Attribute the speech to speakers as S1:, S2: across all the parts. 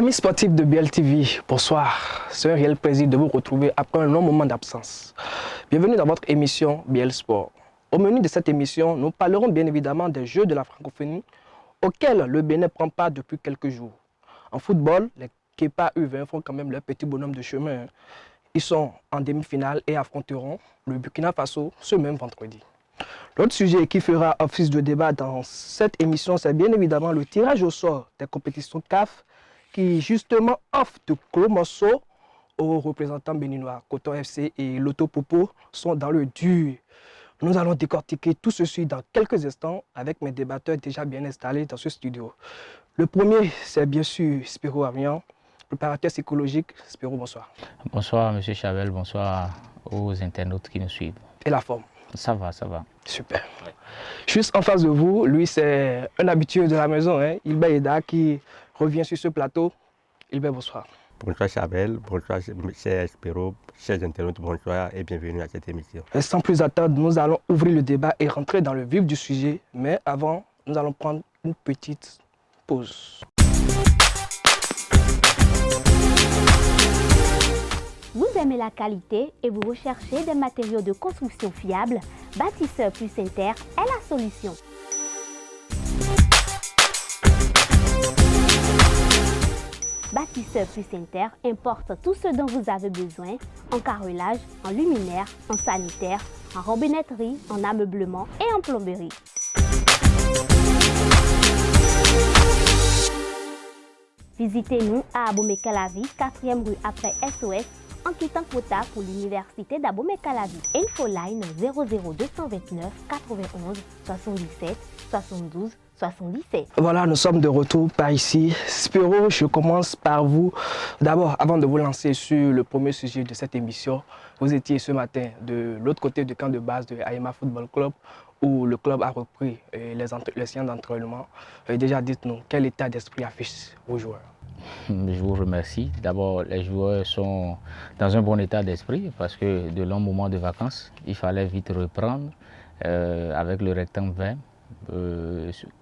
S1: Amis sportifs de BLTV, bonsoir. C'est un réel plaisir de vous retrouver après un long moment d'absence. Bienvenue dans votre émission BL Sport. Au menu de cette émission, nous parlerons bien évidemment des Jeux de la francophonie auxquels le Bénin prend part depuis quelques jours. En football, les Kepa U20 font quand même leur petit bonhomme de chemin. Ils sont en demi-finale et affronteront le Burkina Faso ce même vendredi. L'autre sujet qui fera office de débat dans cette émission, c'est bien évidemment le tirage au sort des compétitions CAF qui justement offre de gros morceaux aux représentants béninois. Coton FC et Loto Popo sont dans le dur. Nous allons décortiquer tout ceci dans quelques instants avec mes débatteurs déjà bien installés dans ce studio. Le premier, c'est bien sûr Spiro Arian, préparateur psychologique. Spiro, bonsoir.
S2: Bonsoir M. Chavel, bonsoir aux internautes qui nous suivent.
S1: Et la forme?
S2: Ça va, ça va.
S1: Super. Juste en face de vous, lui, c'est un habitué de la maison, Ilbert Eda, qui revient sur ce plateau. Ilbert, bonsoir.
S3: Bonsoir Chabel, bonsoir cher Spiro, chers internautes, bonsoir et bienvenue à cette émission.
S1: Et sans plus attendre, nous allons ouvrir le débat et rentrer dans le vif du sujet. Mais avant, nous allons prendre une petite pause.
S4: Vous aimez la qualité et vous recherchez des matériaux de construction fiables? Bâtisseur plus Inter est la solution. Bâtisseur plus Inter importe tout ce dont vous avez besoin en carrelage, en luminaire, en sanitaire, en robinetterie, en ameublement et en plomberie. Visitez-nous à Abomey-Calavi, 4e rue après SOS, en quittant Kota pour l'université d'Abomey-Calavi. Infoline 00229 91 77 72 77.
S1: Voilà, nous sommes de retour par ici. Spiro, je commence par vous. D'abord, avant de vous lancer sur le premier sujet de cette émission, vous étiez ce matin de l'autre côté du camp de base de Aïma Football Club, où le club a repris les séances d'entraînement. Déjà, dites-nous, quel état d'esprit affiche vos joueurs?
S2: Je vous remercie. D'abord, les joueurs sont dans un bon état d'esprit parce que de longs moments de vacances, il fallait vite reprendre avec le rectangle 20.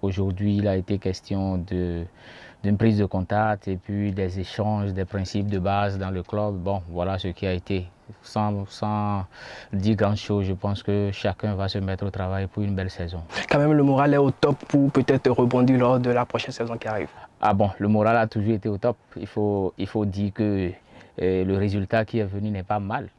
S2: Aujourd'hui, il a été question d'une prise de contact et puis des échanges, des principes de base dans le club. Bon, voilà ce qui a été. Sans dire grand chose, je pense que chacun va se mettre au travail pour une belle saison.
S1: Quand même, le moral est au top pour peut-être rebondir lors de la prochaine saison qui arrive.
S2: Ah bon, le moral a toujours été au top. Il faut dire que le résultat qui est venu n'est pas mal.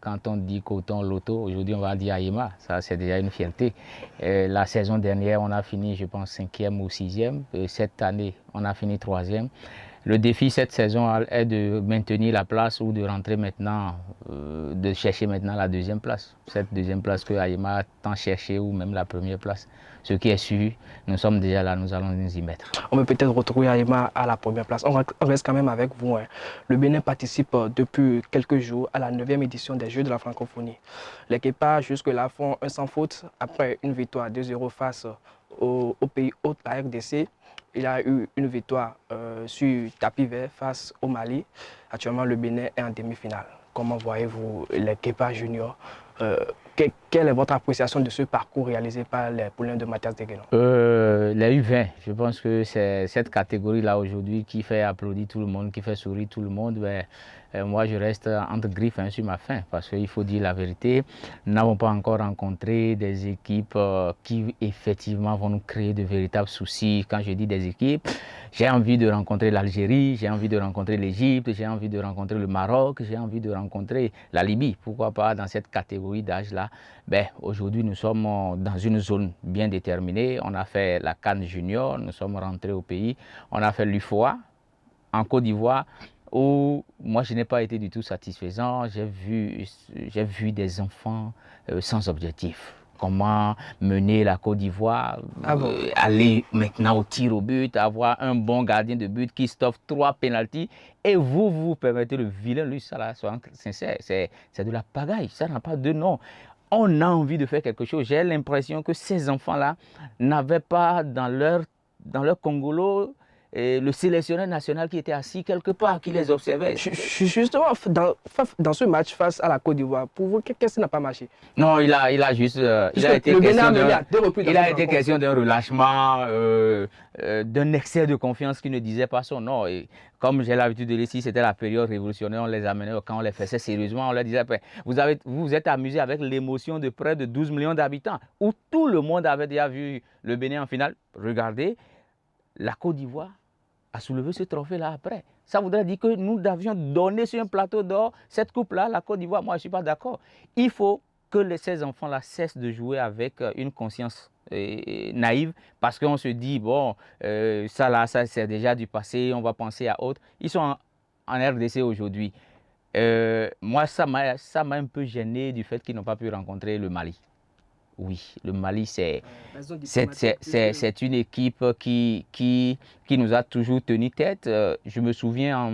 S2: Quand on dit Coton, Loto, aujourd'hui on va dire Aïma, ça c'est déjà une fierté. La saison dernière, on a fini, je pense, 5e ou 6e. Cette année, on a fini 3e. Le défi cette saison est de maintenir la place ou de rentrer maintenant, de chercher maintenant la deuxième place. Cette deuxième place que Aïma a tant cherché ou même la première place. Ce qui est sûr, nous sommes déjà là, nous allons nous y mettre.
S1: On peut peut-être retrouver Aïma à la première place. On reste quand même avec vous. Le Bénin participe depuis quelques jours à la 9e édition des Jeux de la francophonie. Les Kepa jusque-là font un sans faute après une victoire 2-0 face au pays hôte, la RDC. Il a eu une victoire sur tapis vert face au Mali. Actuellement, le Bénin est en demi-finale. Comment voyez-vous les Kepa juniors? Quelle est votre appréciation de ce parcours réalisé par les poulains de Mathias Deguenon?
S2: Les U20, je pense que c'est cette catégorie-là aujourd'hui qui fait applaudir tout le monde, qui fait sourire tout le monde. Moi, je reste entre griffes sur ma faim parce qu'il faut dire la vérité. Nous n'avons pas encore rencontré des équipes qui effectivement vont nous créer de véritables soucis. Quand je dis des équipes, j'ai envie de rencontrer l'Algérie, j'ai envie de rencontrer l'Égypte, j'ai envie de rencontrer le Maroc, j'ai envie de rencontrer la Libye. Pourquoi pas dans cette catégorie d'âge-là? Aujourd'hui, nous sommes dans une zone bien déterminée. On a fait la CAN Junior, nous sommes rentrés au pays. On a fait l'UFOA en Côte d'Ivoire, où moi, je n'ai pas été du tout satisfaisant. J'ai vu des enfants sans objectif. Comment mener la Côte d'Ivoire, aller maintenant au tir au but, avoir un bon gardien de but qui stoffe 3 pénaltys et vous permettez le vilain, lui, ça là, soyons sincères, c'est de la pagaille, ça n'a pas de nom. On a envie de faire quelque chose. J'ai l'impression que ces enfants-là n'avaient pas dans leur Congolo le sélectionneur national qui était assis quelque part, qui les observait.
S1: Justement, dans ce match face à la Côte d'Ivoire, pour vous, qu'est-ce qui n'a pas marché?
S2: Non, il a juste... il a été question d'un relâchement, d'un excès de confiance qui ne disait pas son nom. Et comme j'ai l'habitude de le dire, si c'était la période révolutionnaire, on les amenait, quand on les faisait sérieusement, on leur disait, vous vous êtes amusé avec l'émotion de près de 12 millions d'habitants, où tout le monde avait déjà vu le Bénin en finale. Regardez, la Côte d'Ivoire a soulevé ce trophée-là après. Ça voudrait dire que nous devions donner sur un plateau d'or cette coupe-là, la Côte d'Ivoire. Moi, je ne suis pas d'accord. Il faut que ces enfants-là cessent de jouer avec une conscience naïve, parce qu'on se dit, bon, ça c'est déjà du passé, on va penser à autre. Ils sont en RDC aujourd'hui. Moi, ça m'a un peu gêné du fait qu'ils n'ont pas pu rencontrer le Mali. Oui, le Mali, c'est une équipe qui nous a toujours tenu tête. Je me souviens en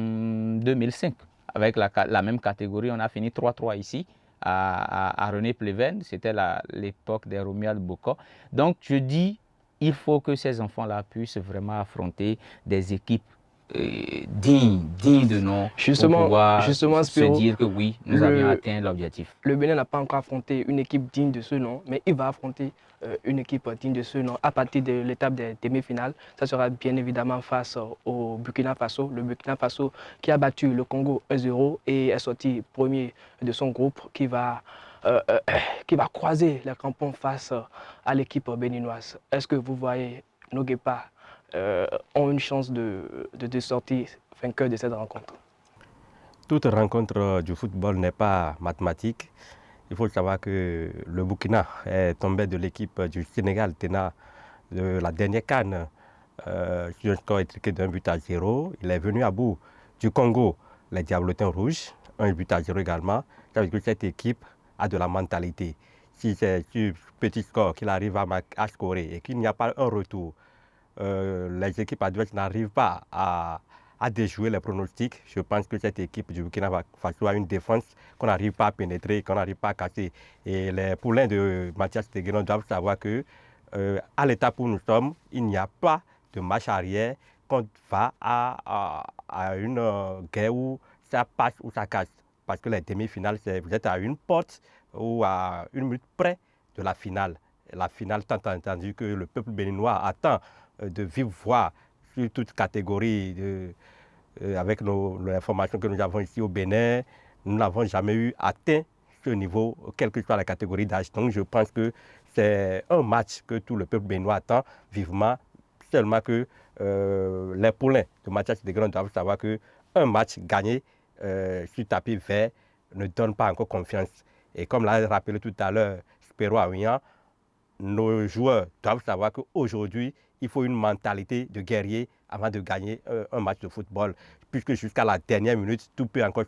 S2: 2005, avec la même catégorie, on a fini 3-3 ici à René Pleven. C'était l'époque des Romuald Boko. Donc, je dis, il faut que ces enfants-là puissent vraiment affronter des équipes dignes de nom,
S1: justement,
S2: pour pouvoir
S1: Spiro,
S2: se dire que oui, nous avions atteint l'objectif.
S1: Le Bénin n'a pas encore affronté une équipe digne de ce nom, mais il va affronter une équipe digne de ce nom à partir de l'étape des demi-finales. Ça sera bien évidemment face au Burkina Faso. Le Burkina Faso qui a battu le Congo 1-0 et est sorti premier de son groupe, qui va croiser les crampons face à l'équipe béninoise. Est-ce que vous voyez nos guépards ont une chance de sortir vainqueur de cette rencontre?
S3: Toute rencontre du football n'est pas mathématique. Il faut savoir que le Burkina est tombé de l'équipe du Sénégal, tenant de la dernière CAN, sur un score étriqué d'1-0. Il est venu à bout du Congo, les Diablotins rouges, 1-0 également. Ça veut dire que cette équipe a de la mentalité. Si c'est sur petit score qu'il arrive à scorer et qu'il n'y a pas un retour, les équipes adverses n'arrivent pas à déjouer les pronostics. Je pense que cette équipe du Burkina Faso a une défense qu'on n'arrive pas à pénétrer, qu'on n'arrive pas à casser. Et les poulains de Mathias Teguenon doivent savoir que à l'étape où nous sommes, il n'y a pas de marche arrière, qu'on va à une guerre où ça passe ou ça casse. Parce que les demi-finales, vous êtes à une porte ou à une minute près de la finale. La finale, tant entendu que le peuple béninois attend de vive voix sur toute catégorie, avec l'information que nous avons ici au Bénin, nous n'avons jamais eu atteint ce niveau, quelle que soit la catégorie d'âge. Donc je pense que c'est un match que tout le peuple béninois attend vivement, seulement que les poulains de Mathias Teguenon doivent savoir qu'un match gagné sur tapis vert ne donne pas encore confiance. Et comme l'a rappelé tout à l'heure Spiro Aouian, nos joueurs doivent savoir qu'aujourd'hui, il faut une mentalité de guerrier avant de gagner un match de football, puisque jusqu'à la dernière minute, tout peut encore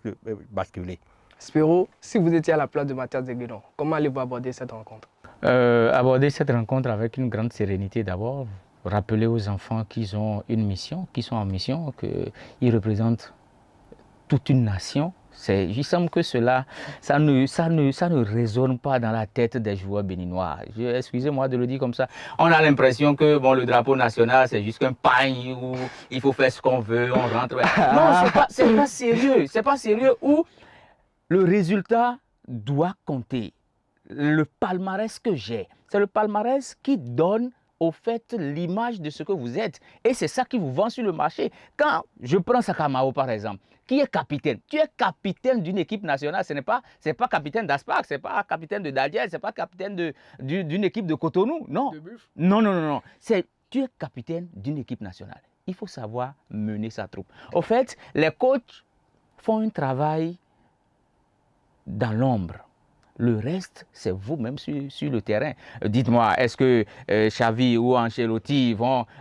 S3: basculer.
S1: Spiro, si vous étiez à la place de Mathias Teguenon, comment allez-vous aborder cette rencontre?
S2: Aborder cette rencontre avec une grande sérénité d'abord. Rappeler aux enfants qu'ils ont une mission, qu'ils sont en mission, qu'ils représentent toute une nation. Il semble que ça ne résonne pas dans la tête des joueurs béninois. Excusez-moi de le dire comme ça. On a l'impression que bon, le drapeau national, c'est juste un pagne où il faut faire ce qu'on veut, on rentre. Non, c'est pas sérieux. C'est pas sérieux où le résultat doit compter. Le palmarès que j'ai, c'est le palmarès qui donne au fait l'image de ce que vous êtes. Et c'est ça qui vous vend sur le marché. Quand je prends Sakamao par exemple, qui est capitaine? Tu es capitaine d'une équipe nationale, c'est pas capitaine d'Aspac, c'est pas capitaine de Dadiel, c'est pas capitaine d'une équipe de Cotonou, non. Non. Tu es capitaine d'une équipe nationale. Il faut savoir mener sa troupe. Au fait, les coachs font un travail dans l'ombre. Le reste, c'est vous-même sur le terrain. Dites-moi, est-ce que Xavi ou Ancelotti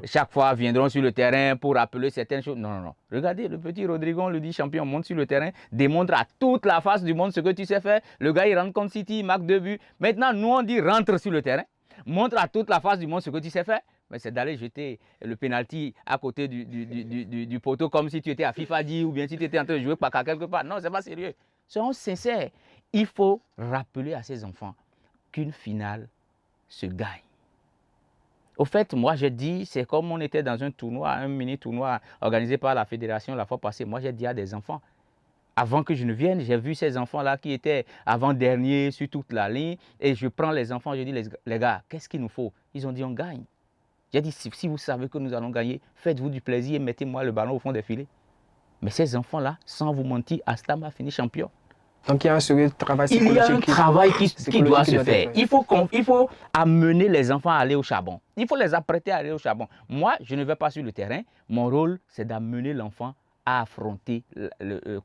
S2: chaque fois viendront sur le terrain pour rappeler certaines choses? Non. Regardez, le petit Rodrigo, on le dit champion, monte sur le terrain, démontre à toute la face du monde ce que tu sais faire. Le gars, il rentre contre City, il marque 2 buts. Maintenant, nous, on dit rentre sur le terrain, montre à toute la face du monde ce que tu sais faire. Mais c'est d'aller jeter le penalty à côté du poteau comme si tu étais à FIFA 10 ou bien si tu étais en train de jouer par quelque part. Non, c'est pas sérieux. Soyons sincères. Il faut rappeler à ces enfants qu'une finale se gagne. Au fait, moi, j'ai dit, c'est comme on était dans un tournoi, un mini-tournoi organisé par la fédération la fois passée. Moi, j'ai dit à des enfants, avant que je ne vienne, j'ai vu ces enfants-là qui étaient avant-derniers sur toute la ligne. Et je prends les enfants, je dis, les gars, qu'est-ce qu'il nous faut? Ils ont dit, on gagne. J'ai dit, si vous savez que nous allons gagner, faites-vous du plaisir et mettez-moi le ballon au fond des filets. Mais ces enfants-là, sans vous mentir, Astam a fini champion.
S1: Donc il y a un sérieux travail psychologique.
S2: Il y a un travail qui doit se faire. Il faut amener les enfants à aller au charbon. Il faut les apprêter à aller au charbon. Moi, je ne vais pas sur le terrain. Mon rôle, c'est d'amener l'enfant à affronter le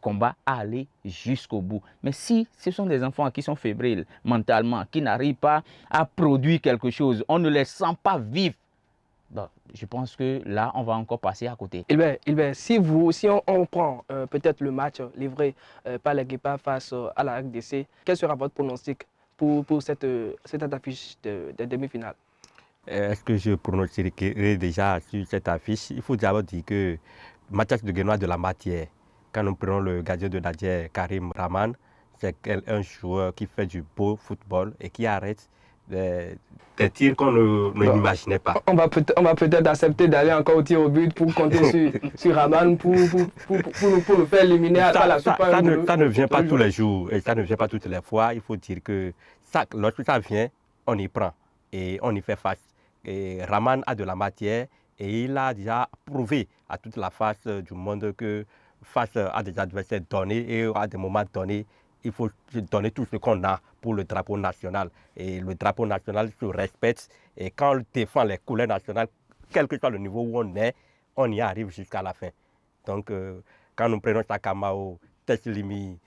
S2: combat, à aller jusqu'au bout. Mais si ce sont des enfants qui sont fébriles mentalement, qui n'arrivent pas à produire quelque chose, on ne les sent pas vifs, bon, je pense que là, on va encore passer à côté.
S1: Hilbert, si on prend peut-être le match livré par les Guépards face à la RDC, quel sera votre pronostic pour cette affiche de demi-finale?
S3: Est-ce que je pronostiquerai déjà sur cette affiche? Il faut d'abord dire que Mathias de Guénois de la Matière, quand nous prenons le gardien de Nadjer, Karim Rahman, c'est un joueur qui fait du beau football et qui arrête des tirs qu'on n'imaginait pas.
S1: On va peut-être accepter d'aller encore au tir au but pour compter sur Rahman pour nous faire éliminer à la Super.
S3: Ça ne vient pas tous les jours et ça ne vient pas toutes les fois. Il faut dire que lorsque ça vient, on y prend et on y fait face. Et Rahman a de la matière et il a déjà prouvé à toute la face du monde que face à des adversaires donnés et à des moments donnés, il faut donner tout ce qu'on a pour le drapeau national. Et le drapeau national se respecte. Et quand on défend les couleurs nationales, quel que soit le niveau où on y arrive jusqu'à la fin. Donc, quand nous prenons Sakamao, Teslimi,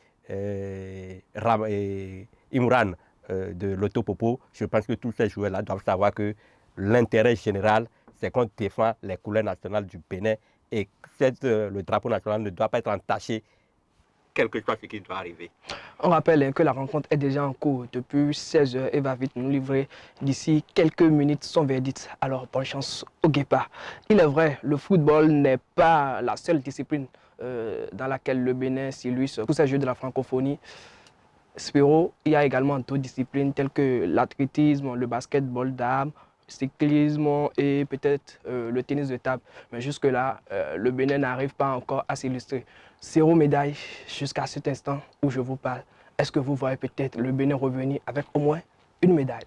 S3: Imran de l'Autopopo, je pense que tous ces joueurs-là doivent savoir que l'intérêt général, c'est qu'on défend les couleurs nationales du Bénin et le drapeau national ne doit pas être entaché, quel que soit ce qui doit arriver.
S1: On rappelle que la rencontre est déjà en cours depuis 16 h et va vite nous livrer d'ici quelques minutes son verdict. Alors bonne chance aux Guépards. Il est vrai, le football n'est pas la seule discipline dans laquelle le Bénin s'illustre pour ces Jeux de la francophonie. Spiro, il y a également d'autres disciplines telles que l'athlétisme, le basketball d'armes, le cyclisme et peut-être le tennis de table. Mais jusque-là, le Bénin n'arrive pas encore à s'illustrer. 0 médaille jusqu'à cet instant où je vous parle. Est-ce que vous voyez peut-être le Bénin revenir avec au moins une médaille?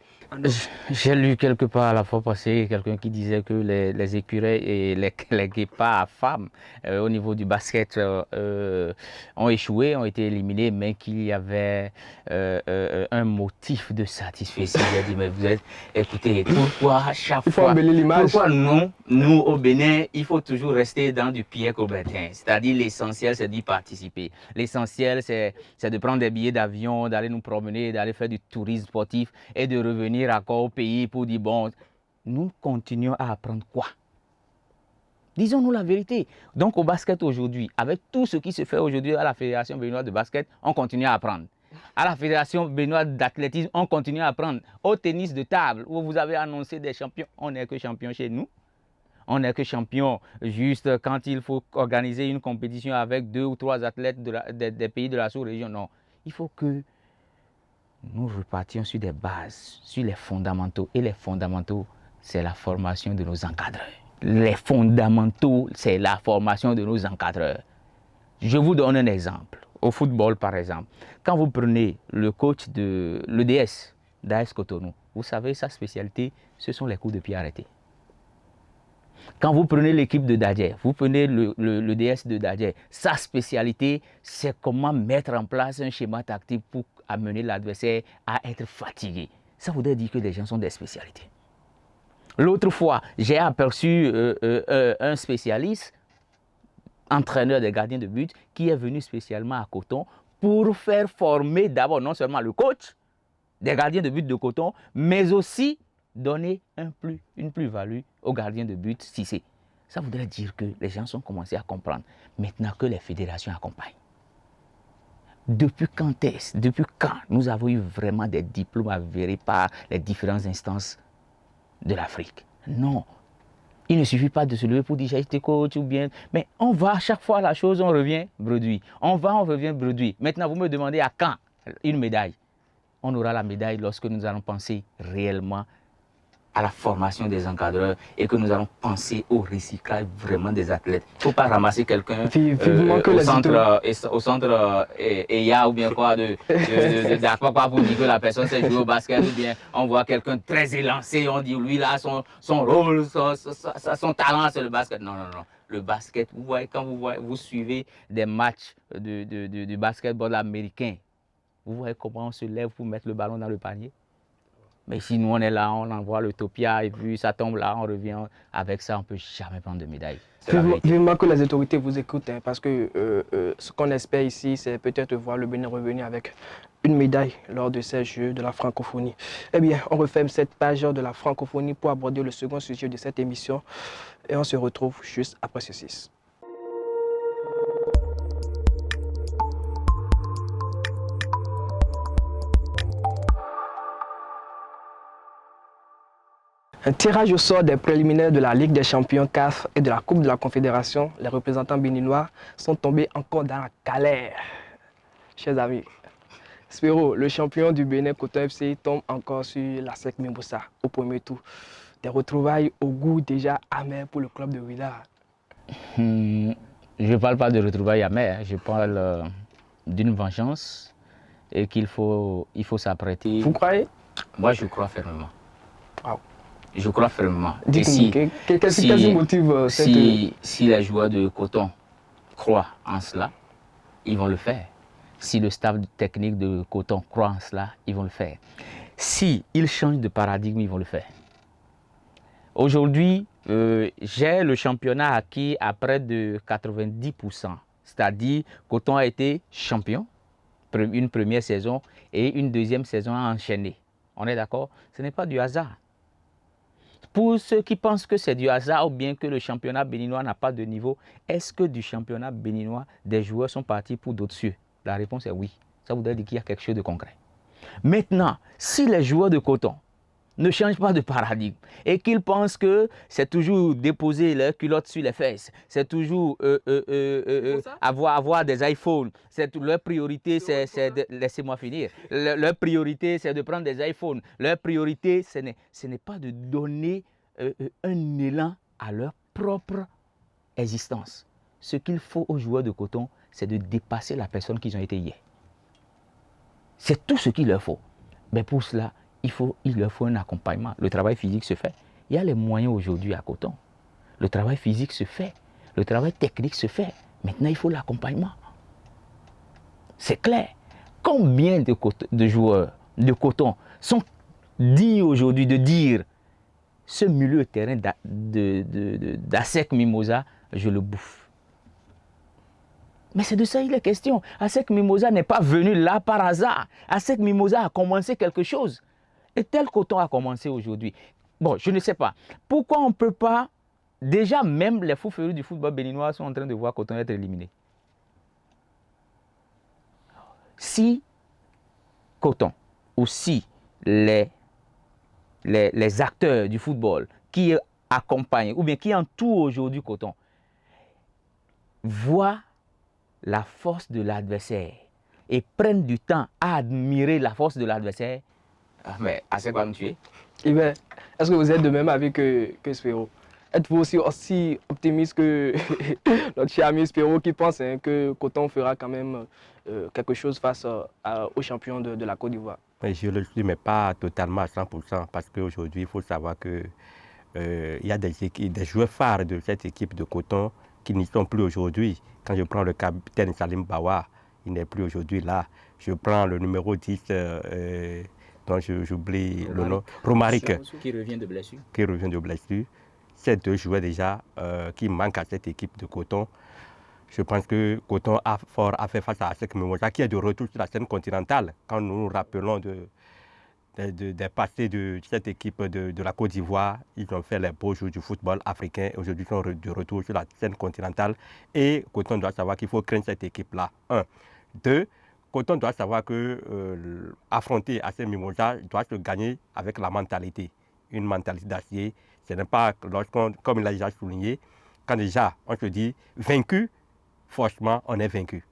S2: J'ai lu quelque part la fois passée quelqu'un qui disait que les écureuils et les guépards à femmes au niveau du basket ont échoué, ont été éliminés, mais qu'il y avait un motif de satisfaction. J'ai dit, mais vous êtes, écoutez, pourquoi à chaque fois, pourquoi nous au Bénin, il faut toujours rester dans du Pierre Coubertin, c'est-à-dire l'essentiel c'est d'y participer. L'essentiel c'est de prendre des billets d'avion, d'aller nous promener, d'aller faire du tourisme sportif et de revenir encore au pays pour dire, bon, nous continuons à apprendre quoi? Disons-nous la vérité. Donc au basket aujourd'hui, avec tout ce qui se fait aujourd'hui à la Fédération béninoise de basket, on continue à apprendre. À la Fédération béninoise d'athlétisme, on continue à apprendre. Au tennis de table, où vous avez annoncé des champions, on n'est que champion chez nous. On n'est que champion juste quand il faut organiser une compétition avec 2 ou 3 athlètes des pays de la sous-région. Non, il faut que nous repartions sur des bases, sur les fondamentaux. Et les fondamentaux, c'est la formation de nos encadreurs. Les fondamentaux, c'est la formation de nos encadreurs. Je vous donne un exemple. Au football, par exemple, quand vous prenez le coach de l'EDS d'AS Cotonou, vous savez, sa spécialité, ce sont les coups de pied arrêtés. Quand vous prenez l'équipe de Dadjer, vous prenez le DS de Dadjer, sa spécialité, c'est comment mettre en place un schéma tactique pour amener l'adversaire à être fatigué. Ça voudrait dire que les gens sont des spécialités. L'autre fois, j'ai aperçu un spécialiste, entraîneur des gardiens de but, qui est venu spécialement à Coton pour faire former d'abord non seulement le coach des gardiens de but de Coton, mais aussi donner une plus-value aux gardiens de but Cissé. Ça voudrait dire que les gens sont commencés à comprendre maintenant que les fédérations accompagnent. Depuis quand nous avons eu vraiment des diplômes avérés par les différentes instances de l'Afrique? Non. Il ne suffit pas de se lever pour dire j'ai été coach ou bien. Mais on va à chaque fois à la chose, on revient bredouille. On revient bredouille. Maintenant, vous me demandez à quand une médaille? On aura la médaille lorsque nous allons penser réellement à la formation des encadreurs et que nous allons penser au recyclage vraiment des athlètes. Il ne faut pas ramasser quelqu'un au centre EYA ou bien quoi d'Akpakpa pour dire que la personne sait jouer au basket ou bien on voit quelqu'un très élancé, on dit lui là son rôle, son talent c'est le basket. Non, non, non. Le basket, vous voyez, quand vous suivez des matchs du basketball américain, vous voyez comment on se lève pour mettre le ballon dans le panier. Mais si nous on est là, on envoie l'Utopia et puis ça tombe là, on revient avec ça, on ne peut jamais prendre de médaille.
S1: Vivement que les autorités vous écoutent, hein, parce que ce qu'on espère ici, c'est peut-être voir le Bénin revenir avec une médaille lors de ces Jeux de la francophonie. Eh bien, on referme cette page de la francophonie pour aborder le second sujet de cette émission et on se retrouve juste après ceci. Un tirage au sort des préliminaires de la Ligue des champions CAF et de la Coupe de la Confédération. Les représentants béninois sont tombés encore dans la galère. Chers amis, Spéro, le champion du Bénin Coton FC, tombe encore sur la SEC Mimbossa au premier tour. Des retrouvailles au goût déjà amer pour le club de Ouidah.
S2: Je ne parle pas de retrouvailles amères, je parle d'une vengeance et qu'il faut s'apprêter.
S1: Vous croyez?
S2: Moi, je crois fermement.
S1: Wow.
S2: Je crois fermement.
S1: Qu'est-ce qui motive
S2: si les joueurs de Coton croient en cela, ils vont le faire. Si le staff technique de Coton croit en cela, ils vont le faire. Si ils changent de paradigme, ils vont le faire. Aujourd'hui, j'ai le championnat acquis à près de 90%. C'est-à-dire, Coton a été champion, une première saison et une deuxième saison à enchaîner. On est d'accord? Ce n'est pas du hasard. Pour ceux qui pensent que c'est du hasard ou bien que le championnat béninois n'a pas de niveau, est-ce que du championnat béninois, des joueurs sont partis pour d'autres cieux? La réponse est oui. Ça voudrait dire qu'il y a quelque chose de concret. Maintenant, si les joueurs de Coton ne changent pas de paradigme et qu'ils pensent que c'est toujours déposer leurs culottes sur les fesses, c'est toujours avoir des iPhones, leur priorité c'est de, laissez-moi finir, leur priorité c'est de prendre des iPhones, leur priorité ce n'est pas de donner un élan à leur propre existence. Ce qu'il faut aux joueurs de Coton, c'est de dépasser la personne qu'ils ont été hier. C'est tout ce qu'il leur faut. Mais pour cela, il leur faut un accompagnement. Le travail physique se fait. Il y a les moyens aujourd'hui à Coton. Le travail physique se fait. Le travail technique se fait. Maintenant, il faut l'accompagnement. C'est clair. Combien de joueurs de Coton sont dignes aujourd'hui de dire ce milieu de terrain d'Asec Mimosa, je le bouffe. Mais c'est de ça il est question. Asec Mimosa n'est pas venu là par hasard. Asec Mimosa a commencé quelque chose. Et tel Coton a commencé aujourd'hui. Bon, je ne sais pas. Pourquoi on ne peut pas... Déjà, même les fous furieux du football béninois sont en train de voir Coton être éliminé. Si Coton, ou si les acteurs du football qui accompagnent, ou bien qui entourent aujourd'hui Coton, voient la force de l'adversaire et prennent du temps à admirer la force de l'adversaire, mais assez va me tuer.
S1: Est-ce que vous êtes de même avis que Spéro? Êtes-vous aussi optimiste que notre cher ami Spéro qui pense que Coton fera quand même quelque chose face aux champions de la Côte d'Ivoire?
S3: Je le suis, mais pas totalement à 100%, parce qu'aujourd'hui, il faut savoir qu'il y a des joueurs phares de cette équipe de Coton qui n'y sont plus aujourd'hui. Quand je prends le capitaine Salim Bawa, il n'est plus aujourd'hui là. Je prends le numéro 10, dont j'oublie le nom, Romaric,
S2: qui revient de blessure.
S3: Ces deux joueurs déjà qui manquent à cette équipe de Coton. Je pense que Coton a fait face à Asec Mimosa, qui est de retour sur la scène continentale. Quand nous nous rappelons des passés de cette équipe de la Côte d'Ivoire, ils ont fait les beaux jours du football africain. Aujourd'hui, ils sont de retour sur la scène continentale. Et Coton doit savoir qu'il faut craindre cette équipe-là. 1. 2. Coton doit savoir que affronter Asec Mimosa doit se gagner avec la mentalité. Une mentalité d'acier. Ce n'est pas, comme il l'a déjà souligné, quand déjà on se dit vaincu, franchement, on est vaincu.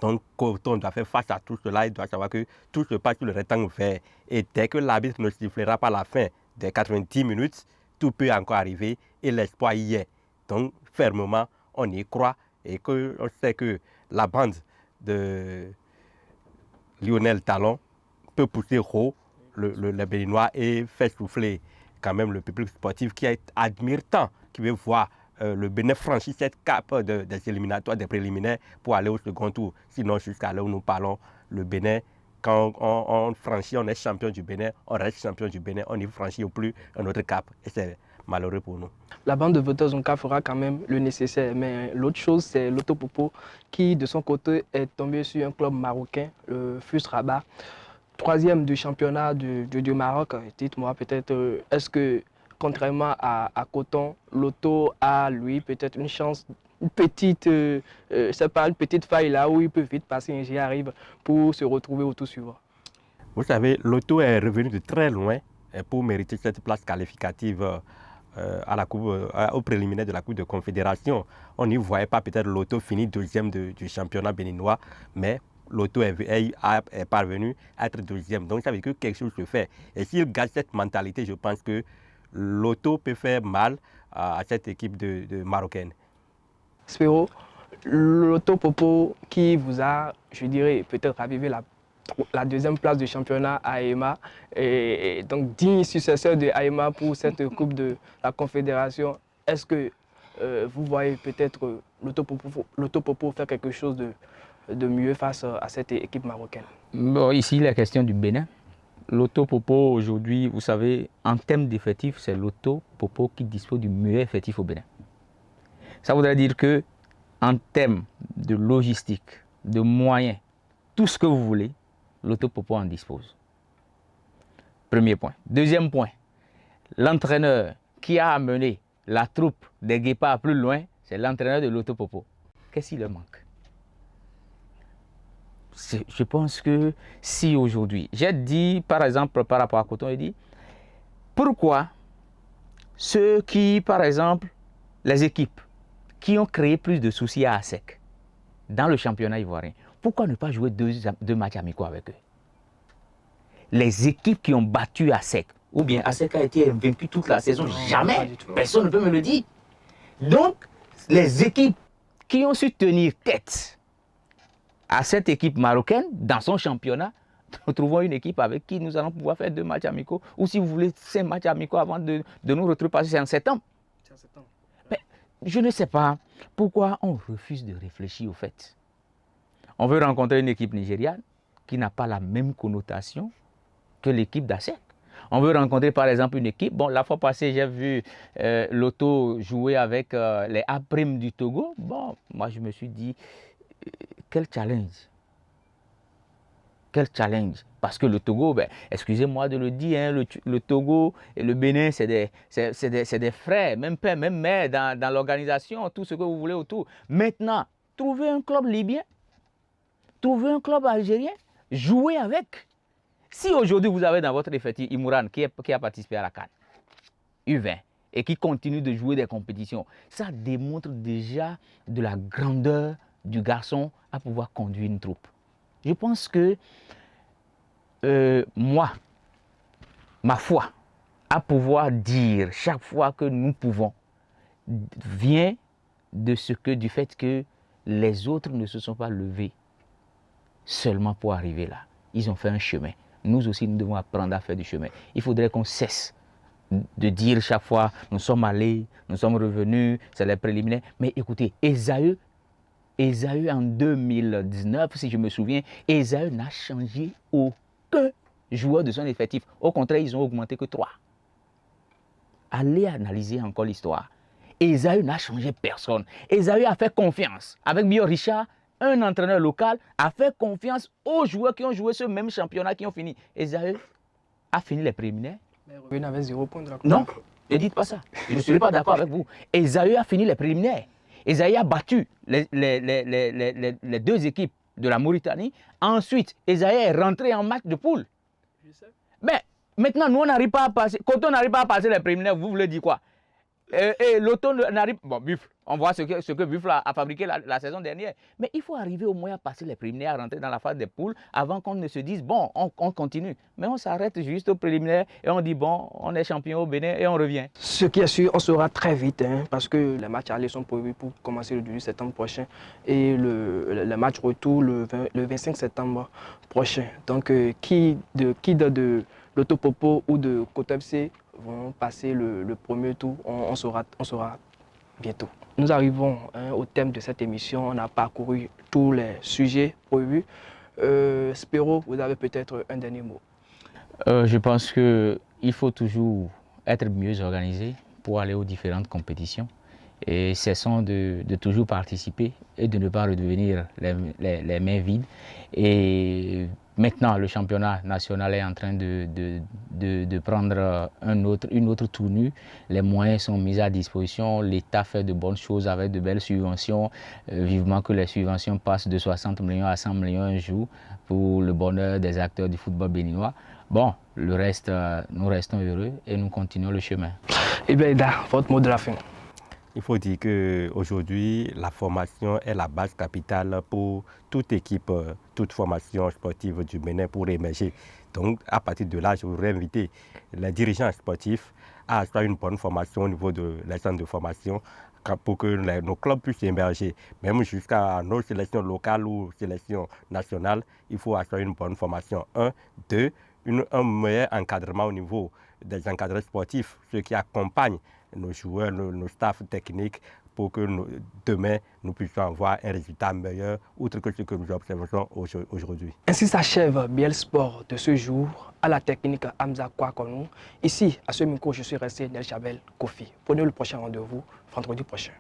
S3: Donc, Coton doit faire face à tout cela, il doit savoir que tout se passe sur le rectangle vert. Et dès que l'arbitre ne sifflera pas la fin des 90 minutes, tout peut encore arriver et l'espoir y est. Donc, fermement, on y croit et on sait que la bande de Lionel Talon peut pousser haut le Béninois et faire souffler quand même le public sportif qui admire tant, qui veut voir le Bénin franchir cette cape des éliminatoires, des préliminaires pour aller au second tour. Sinon, jusqu'à là où nous parlons, le Bénin, quand on franchit, on est champion du Bénin, on reste champion du Bénin, on n'y franchit plus un autre cap. Et c'est malheureux pour nous.
S1: La bande de voteurs Zonka fera quand même le nécessaire. Mais l'autre chose, c'est Loto Popo qui, de son côté, est tombé sur un club marocain, le FUS Rabat, 3e du championnat du Maroc. Dites-moi peut-être, est-ce que, contrairement à Coton, Loto a, lui, peut-être une chance, une petite, c'est pas une petite faille là où il peut vite passer un J arrive pour se retrouver au tour suivant?
S3: Vous savez, Loto est revenu de très loin pour mériter cette place qualificative au préliminaire de la Coupe de Confédération. On n'y voyait pas peut-être Loto finir 2e du championnat béninois, mais Loto est parvenu à être 2e. Donc ça veut dire que quelque chose se fait. Et s'il garde cette mentalité, je pense que Loto peut faire mal à cette équipe de Marocaine.
S1: Spéro, Loto Popo qui vous a, je dirais, peut-être ravivé la 2e place du championnat à AEMA et donc digne successeur de AEMA pour cette Coupe de la Confédération. Est-ce que vous voyez peut-être Loto Popo faire quelque chose de mieux face à cette équipe marocaine?
S2: Bon, ici, la question du Bénin. Loto Popo, aujourd'hui, vous savez, en termes d'effectifs, c'est Loto Popo qui dispose du meilleur effectif au Bénin. Ça voudrait dire que, en termes de logistique, de moyens, tout ce que vous voulez, Loto Popo en dispose. Premier point. Deuxième point, l'entraîneur qui a amené la troupe des Guépards plus loin, c'est l'entraîneur de Loto Popo. Qu'est-ce qu'il leur manque? Je pense que si aujourd'hui, j'ai dit par exemple par rapport à Coton, il dit pourquoi ceux qui, par exemple, les équipes qui ont créé plus de soucis à ASEC dans le championnat ivoirien, pourquoi ne pas jouer deux matchs amicaux avec eux? Les équipes qui ont battu ASEC, ou bien ASEC a été vaincu toute la saison, jamais, personne ne peut me le dire. Donc, les équipes qui ont su tenir tête à cette équipe marocaine dans son championnat, nous trouvons une équipe avec qui nous allons pouvoir faire 2 matchs amicaux, ou si vous voulez 5 matchs amicaux avant de nous retrouver, parce que c'est en septembre. Mais je ne sais pas pourquoi on refuse de réfléchir au fait. On veut rencontrer une équipe nigériane qui n'a pas la même connotation que l'équipe d'ASEC. On veut rencontrer par exemple une équipe. Bon, la fois passée, j'ai vu Loto jouer avec les A' du Togo. Bon, moi je me suis dit, quel challenge. Quel challenge. Parce que le Togo, ben, excusez-moi de le dire, hein, le Togo et le Bénin, c'est des frères, même père, même mère dans l'organisation, tout ce que vous voulez autour. Maintenant, trouvez un club libyen. Trouvez un club algérien, jouez avec. Si aujourd'hui vous avez dans votre effectif Imouran qui a participé à la CAN, U20, et qui continue de jouer des compétitions, ça démontre déjà de la grandeur du garçon à pouvoir conduire une troupe. Je pense que moi, ma foi, à pouvoir dire chaque fois que nous pouvons, vient du fait que les autres ne se sont pas levés seulement pour arriver là. Ils ont fait un chemin. Nous aussi, nous devons apprendre à faire du chemin. Il faudrait qu'on cesse de dire chaque fois, nous sommes allés, nous sommes revenus, c'est les préliminaires. Mais écoutez, Esaü en 2019, si je me souviens, Esaü n'a changé aucun joueur de son effectif. Au contraire, ils ont augmenté que 3. Allez analyser encore l'histoire. Esaü n'a changé personne. Esaü a fait confiance. Avec Bio Richard, un entraîneur local a fait confiance aux joueurs qui ont joué ce même championnat, qui ont fini. Esaü a fini les préliminaires.
S1: Mais revenu avec 0 point de la coupe.
S2: Non, ne dites pas ça. Je ne serai pas d'accord avec vous. Esaü a fini les préliminaires. Esaü a battu les 2 équipes de la Mauritanie. Ensuite, Esaü est rentré en match de poule. Mais maintenant, nous, on n'arrive pas à passer. Quand on n'arrive pas à passer les préliminaires, vous voulez dire quoi? Et l'automne n'arrive... Bon, Buffle, on voit ce que Buffle a fabriqué la saison dernière. Mais il faut arriver au moins à passer les préliminaires, à rentrer dans la phase des poules, avant qu'on ne se dise, bon, on continue. Mais on s'arrête juste aux préliminaires et on dit, bon, on est champion au Bénin et on revient.
S1: Ce qui est sûr, on saura très vite, hein, parce que les matchs allés sont prévus pour commencer le 18 septembre prochain et le match retour le 25 septembre prochain. Donc, qui de l'Autopopo ou de Côte FC vont passer le premier tour, on saura bientôt. Nous arrivons au thème de cette émission. On a parcouru tous les sujets prévus. Spéro, vous avez peut-être un dernier mot.
S2: Je pense qu'il faut toujours être mieux organisé pour aller aux différentes compétitions. Et cessons de toujours participer et de ne pas redevenir les mains vides. Et maintenant, le championnat national est en train de prendre une autre tournure. Les moyens sont mis à disposition. L'État fait de bonnes choses avec de belles subventions. Vivement que les subventions passent de 60 millions à 100 millions un jour pour le bonheur des acteurs du football béninois. Bon, le reste, nous restons heureux et nous continuons le chemin.
S1: Eh bien, Ida, votre mot de la fin.
S3: Il faut dire qu'aujourd'hui, la formation est la base capitale pour toute équipe, toute formation sportive du Bénin pour émerger. Donc, à partir de là, je voudrais inviter les dirigeants sportifs à assurer une bonne formation au niveau de les centres de formation pour que nos clubs puissent émerger. Même jusqu'à nos sélections locales ou sélections nationales, il faut assurer une bonne formation. Un, deux, un meilleur encadrement au niveau des encadreurs sportifs, ceux qui accompagnent nos joueurs, nos staffs techniques pour que demain nous puissions avoir un résultat meilleur, outre que ce que nous observons aujourd'hui.
S1: Ainsi s'achève BL Sport de ce jour. À la technique Hamza Kouakonou. Ici, à ce micro, je suis resté Nel Chabel Kofi. Prenez le prochain rendez-vous vendredi prochain.